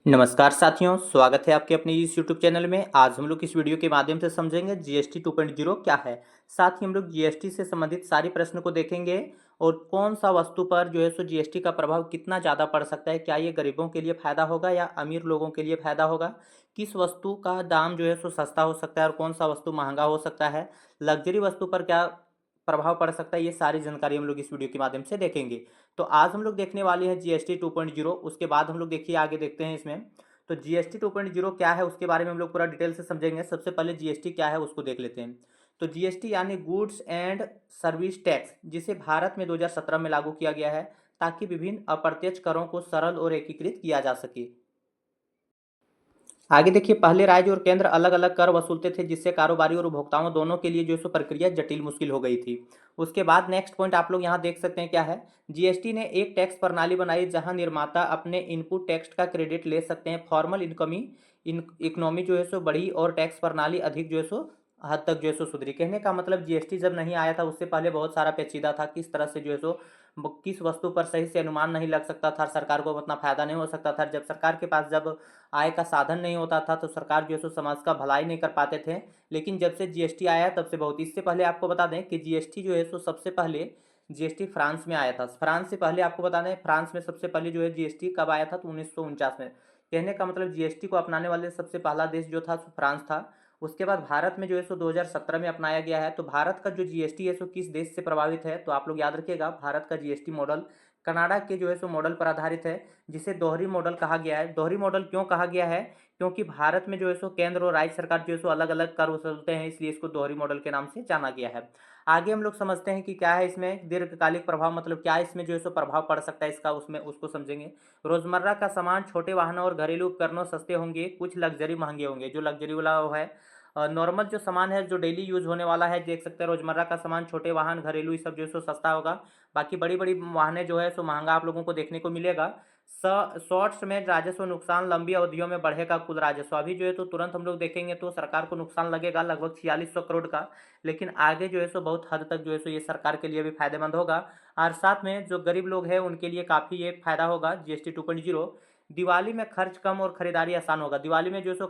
नमस्कार साथियों, स्वागत है आपके अपने इस यूट्यूब चैनल में। आज हम लोग इस वीडियो के माध्यम से समझेंगे जीएसटी 2.0 क्या है। साथ ही हम लोग जीएसटी से संबंधित सारी प्रश्न को देखेंगे और कौन सा वस्तु पर जो है सो जीएसटी का प्रभाव कितना ज़्यादा पड़ सकता है। क्या ये गरीबों के लिए फ़ायदा होगा या अमीर लोगों के लिए फ़ायदा होगा। किस वस्तु का दाम जो है सो सस्ता हो सकता है और कौन सा वस्तु महंगा हो सकता है। लग्जरी वस्तु पर क्या प्रभाव पड़ सकता है, ये सारी जानकारी हम लोग इस वीडियो के माध्यम से देखेंगे। तो आज हम लोग देखने वाले हैं जीएसटी 2.0। उसके बाद हम लोग देखिए आगे देखते हैं इसमें। तो जीएसटी 2.0 क्या है उसके बारे में हम लोग पूरा डिटेल से समझेंगे। सबसे पहले जीएसटी क्या है उसको देख लेते हैं। तो जीएसटी यानी गुड्स एंड सर्विस टैक्स, जिसे भारत में 2017 में लागू किया गया है ताकि विभिन्न अप्रत्यक्ष करों को सरल और एकीकृत किया जा सके। आगे देखिए, पहले राज्य और केंद्र अलग अलग कर वसूलते थे, जिससे कारोबारी और उपभोक्ताओं दोनों के लिए जो सो प्रक्रिया जटिल मुश्किल हो गई थी। उसके बाद नेक्स्ट पॉइंट आप लोग यहाँ देख सकते हैं क्या है। जीएसटी ने एक टैक्स प्रणाली बनाई जहां निर्माता अपने इनपुट टैक्स का क्रेडिट ले सकते हैं। फॉर्मल इकोनॉमी जो है सो बढ़ी और टैक्स प्रणाली अधिक जो है सो हद तक जो है सो सुधरी। कहने का मतलब जीएसटी जब नहीं आया था उससे पहले बहुत सारा पेचीदा था, किस तरह से जो है सो किस वस्तु पर सही से अनुमान नहीं लग सकता था, सरकार को उतना फायदा नहीं हो सकता था। जब सरकार के पास जब आय का साधन नहीं होता था तो सरकार जो है सो समाज का भलाई नहीं कर पाते थे। लेकिन जब से जीएसटी आया तब से बहुत। इससे पहले आपको बता दें कि जीएसटी जो है सो सबसे पहले जीएसटी फ्रांस में आया था। फ्रांस से पहले आपको बता दें, फ्रांस में सबसे पहले जो है जीएसटी कब आया था तो 1949 में। कहने का मतलब जीएसटी को अपनाने वाले सबसे पहला देश जो था सो फ्रांस था। उसके बाद भारत में जो है सो 2017 में अपनाया गया है। तो भारत का जो जीएसटी है सो किस देश से प्रभावित है, तो आप लोग याद रखिएगा, भारत का जीएसटी मॉडल कनाडा के जो है सो मॉडल पर आधारित है, जिसे दोहरी मॉडल कहा गया है। दोहरी मॉडल क्यों कहा गया है, क्योंकि भारत में जो है सो केंद्र और राज्य सरकार जो है सो अलग अलग कर वसूलते हैं, इसलिए इसको दोहरी मॉडल के नाम से जाना गया है। आगे हम लोग समझते हैं कि क्या है इसमें दीर्घकालिक प्रभाव, मतलब क्या इसमें जो है सो प्रभाव पड़ सकता है इसका, उसमें उसको समझेंगे। रोजमर्रा का सामान, छोटे वाहनों और घरेलू उपकरणों सस्ते होंगे, कुछ लग्जरी महंगे होंगे। जो लग्जरी वाला वो है, नॉर्मल जो सामान है जो डेली यूज होने वाला है, देख सकते हैं रोजमर्रा का सामान, छोटे वाहन, घरेलू, ये सब जो है सो सस्ता होगा। बाकी बड़ी बड़ी वाहनें जो है सो महंगा आप लोगों को देखने को मिलेगा। शॉर्ट्स में राजस्व नुकसान, लंबी अवधियों में बढ़ेगा कुल राजस्व। अभी जो है तो तुरंत हम लोग देखेंगे तो सरकार को नुकसान लगेगा लगभग 4600 करोड़ का। लेकिन आगे जो है सो बहुत हद तक जो है सो ये सरकार के लिए भी फायदेमंद होगा। और साथ में जो गरीब लोग हैं उनके लिए काफ़ी ये फायदा होगा जीएसटी 2.0। दिवाली में खर्च कम और खरीदारी आसान होगा। दिवाली में जो है सो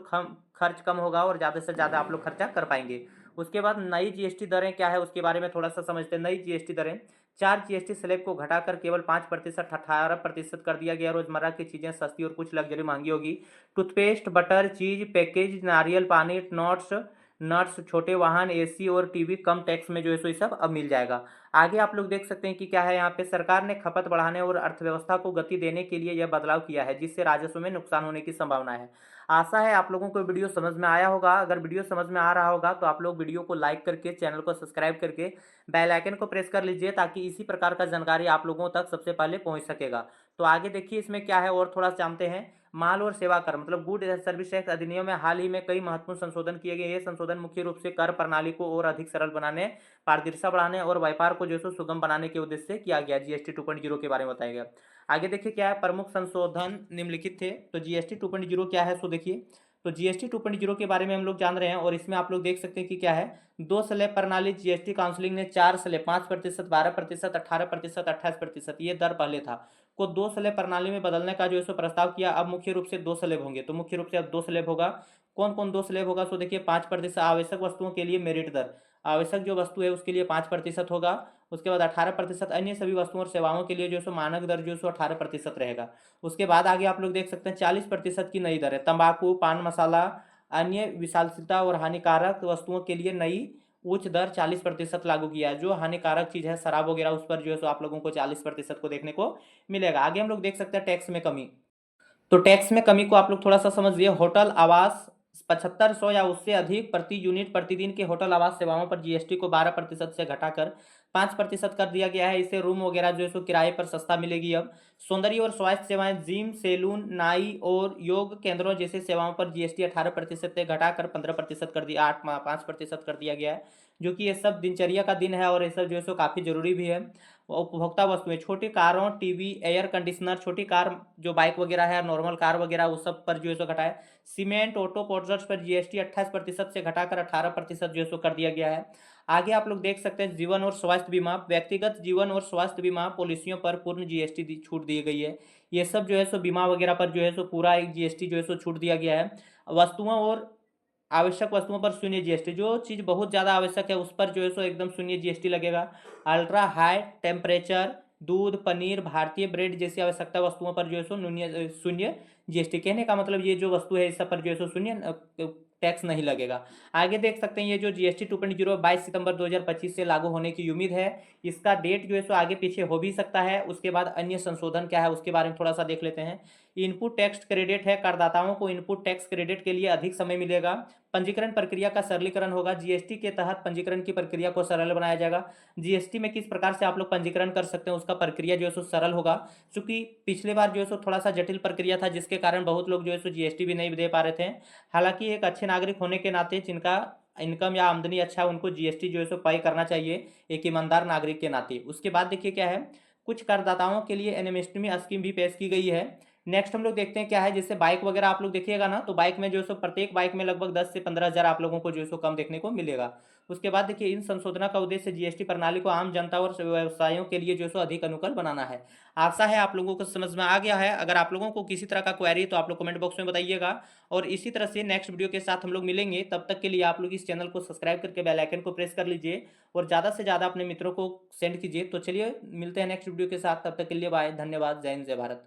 खर्च कम होगा और ज़्यादा से ज़्यादा आप लोग खर्चा कर पाएंगे। उसके बाद नई जीएसटी दरें क्या है उसके बारे में थोड़ा सा समझते हैं। नई जीएसटी दरें, 4 जीएसटी स्लैब को घटाकर केवल 5% 18% कर दिया गया। रोजमर्रा की चीजें सस्ती और कुछ लग्जरी महंगी होगी। टूथपेस्ट, बटर, चीज, पैकेज, नारियल पानी, नट्स नट्स, छोटे वाहन, एसी और टीवी कम टैक्स में जो है सो ये सब अब मिल जाएगा। आगे आप लोग देख सकते हैं कि क्या है यहाँ पे, सरकार ने खपत बढ़ाने और अर्थव्यवस्था को गति देने के लिए यह बदलाव किया है, जिससे राजस्व में नुकसान होने की संभावना है। आशा है आप लोगों को वीडियो समझ में आया होगा। अगर वीडियो समझ में आ रहा होगा तो आप लोग वीडियो को लाइक करके, चैनल को सब्सक्राइब करके बेल आइकन को प्रेस कर लीजिए, ताकि इसी प्रकार का जानकारी आप लोगों तक सबसे पहले पहुंच सकेगा। तो आगे देखिए इसमें क्या है और थोड़ा जानते हैं। माल और सेवा कर, मतलब गुड एंड सर्विस टैक्स अधिनियम में हाल ही में कई महत्वपूर्ण संशोधन किए गए। ये संशोधन मुख्य रूप से कर प्रणाली को और अधिक सरल बनाने, पारदर्शिता बढ़ाने और व्यापार को जो है सुगम बनाने के उद्देश्य से किया गया। जीएसटी 2.0 के बारे में बताया गया। आगे देखिए क्या है, प्रमुख संशोधन निम्नलिखित थे। तो जीएसटी 2.0 क्या है सो देखिए। तो जीएसटी 2.0 के बारे में हम लोग जान रहे हैं और इसमें आप लोग देख सकते हैं कि क्या है, 2 स्लैब प्रणाली। जीएसटी काउंसिलिंग ने 4 स्लैब, 5%, 12%, 18%, 28%, ये दर पहले था, को 2 स्लैब प्रणाली में बदलने का जो है सो प्रस्ताव किया। अब मुख्य रूप से 2 स्लैब होंगे। तो मुख्य रूप से अब 2 स्लैब होगा। कौन कौन 2 स्लैब होगा, सो देखिए 5% आवश्यक वस्तुओं के लिए मेरिट दर, आवश्यक जो वस्तु है उसके लिए 5% होगा। उसके बाद 18% अन्य सभी वस्तुओं और सेवाओं के लिए जो है सो मानक दर जो है सो 18% रहेगा। उसके बाद आगे आप लोग देख सकते हैं 40% की नई दर है। तंबाकू, पान मसाला, अन्य विषाक्तता और हानिकारक वस्तुओं के लिए नई उच्च दर 40% लागू किया है। जो हानिकारक चीज है शराब वगैरह, उस पर जो है सो आप लोगों को 40% को देखने को मिलेगा। आगे हम लोग देख सकते हैं टैक्स में कमी। तो टैक्स में कमी को आप लोग थोड़ा सा समझिए। होटल आवास, 7500 या उससे अधिक प्रति यूनिट प्रतिदिन के होटल आवास सेवाओं पर जीएसटी को 12% से घटाकर 5% कर दिया गया है। इससे रूम वगैरह जो है सो किराए पर सस्ता मिलेगी। अब सौंदर्य और स्वास्थ्य सेवाएं, जिम, सैलून, नाई और योग केंद्रों जैसे सेवाओं पर जीएसटी 18% से घटाकर 15% कर दिया, 5% कर दिया गया है। जो कि ये सब दिनचर्या का दिन है और ये सब जो है सो काफ़ी जरूरी भी है। उपभोक्ता वस्तुएं, छोटी कारों, टीवी, एयर कंडीशनर, छोटी कार जो बाइक वगैरह है, नॉर्मल कार वगैरह, उस सब पर जो है सो घटा है। सीमेंट, ऑटो पार्ट्स पर जीएसटी 28% से घटाकर 18% जो है सो कर दिया गया है। आगे आप लोग देख सकते हैं जीवन और स्वास्थ्य बीमा, व्यक्तिगत जीवन और स्वास्थ्य बीमा पॉलिसियों पर पूर्ण जीएसटी छूट दी गई है। ये सब जो है सो बीमा वगैरह पर जो है सो पूरा एक जीएसटी जो है सो छूट दिया गया है। वस्तुओं और आवश्यक वस्तुओं पर शून्य जीएसटी, जो चीज़ बहुत ज़्यादा आवश्यक है उस पर जो है सो एकदम शून्य जीएसटी लगेगा। अल्ट्रा हाई टेम्परेचर दूध, पनीर, भारतीय ब्रेड जैसी आवश्यकता वस्तुओं पर जो है सो शून्य जीएसटी। कहने का मतलब ये जो वस्तु है इस सब पर जो है सो शून्य टैक्स नहीं लगेगा। आगे देख सकते हैं ये जो जीएसटी 2.0 22 सितंबर 2025 से लागू होने की उम्मीद है। इसका डेट जो है सो आगे पीछे हो भी सकता है। उसके बाद अन्य संशोधन क्या है उसके बारे में थोड़ा सा देख लेते हैं। इनपुट टैक्स क्रेडिट है, करदाताओं को इनपुट टैक्स क्रेडिट के लिए अधिक समय मिलेगा। पंजीकरण प्रक्रिया का सरलीकरण होगा, जीएसटी के तहत पंजीकरण की प्रक्रिया को सरल बनाया जाएगा। जीएसटी में किस प्रकार से आप लोग पंजीकरण कर सकते हैं उसका प्रक्रिया जो है सो सरल होगा, क्योंकि पिछले बार जो है सो थोड़ा सा जटिल प्रक्रिया था जिसके कारण बहुत लोग जो है सो जीएसटी भी नहीं दे पा रहे थे। हालांकि एक अच्छे नागरिक होने के नाते जिनका इनकम या आमदनी अच्छा है उनको जीएसटी जो है सो पे करना चाहिए एक ईमानदार नागरिक के नाते। उसके बाद देखिए क्या है, कुछ करदाताओं के लिए एनएमएसटी स्कीम भी पेश की गई है। नेक्स्ट हम लोग देखते हैं क्या है, जैसे बाइक वगैरह आप लोग देखिएगा ना, तो बाइक में जो है सो प्रत्येक बाइक में लगभग 10 से 15 हज़ार आप लोगों को जो है सो कम देखने को मिलेगा। उसके बाद देखिए इन संशोधनों का उद्देश्य जीएसटी प्रणाली को आम जनता और व्यवसायों के लिए जो है सो अधिक अनुकूल बनाना है। आशा है आप लोगों को समझ में आ गया है। अगर आप लोगों को किसी तरह का क्वेरी है तो आप लोग कमेंट बॉक्स में बताइएगा। और इसी तरह से नेक्स्ट वीडियो के साथ हम लोग मिलेंगे, तब तक के लिए आप लोग इस चैनल को सब्सक्राइब करके बेल आइकन को प्रेस कर लीजिए और ज़्यादा से ज़्यादा अपने मित्रों को सेंड कीजिए। तो चलिए मिलते हैं नेक्स्ट वीडियो के साथ, तब तक के लिए बाय, धन्यवाद, जय हिंद, जय भारत।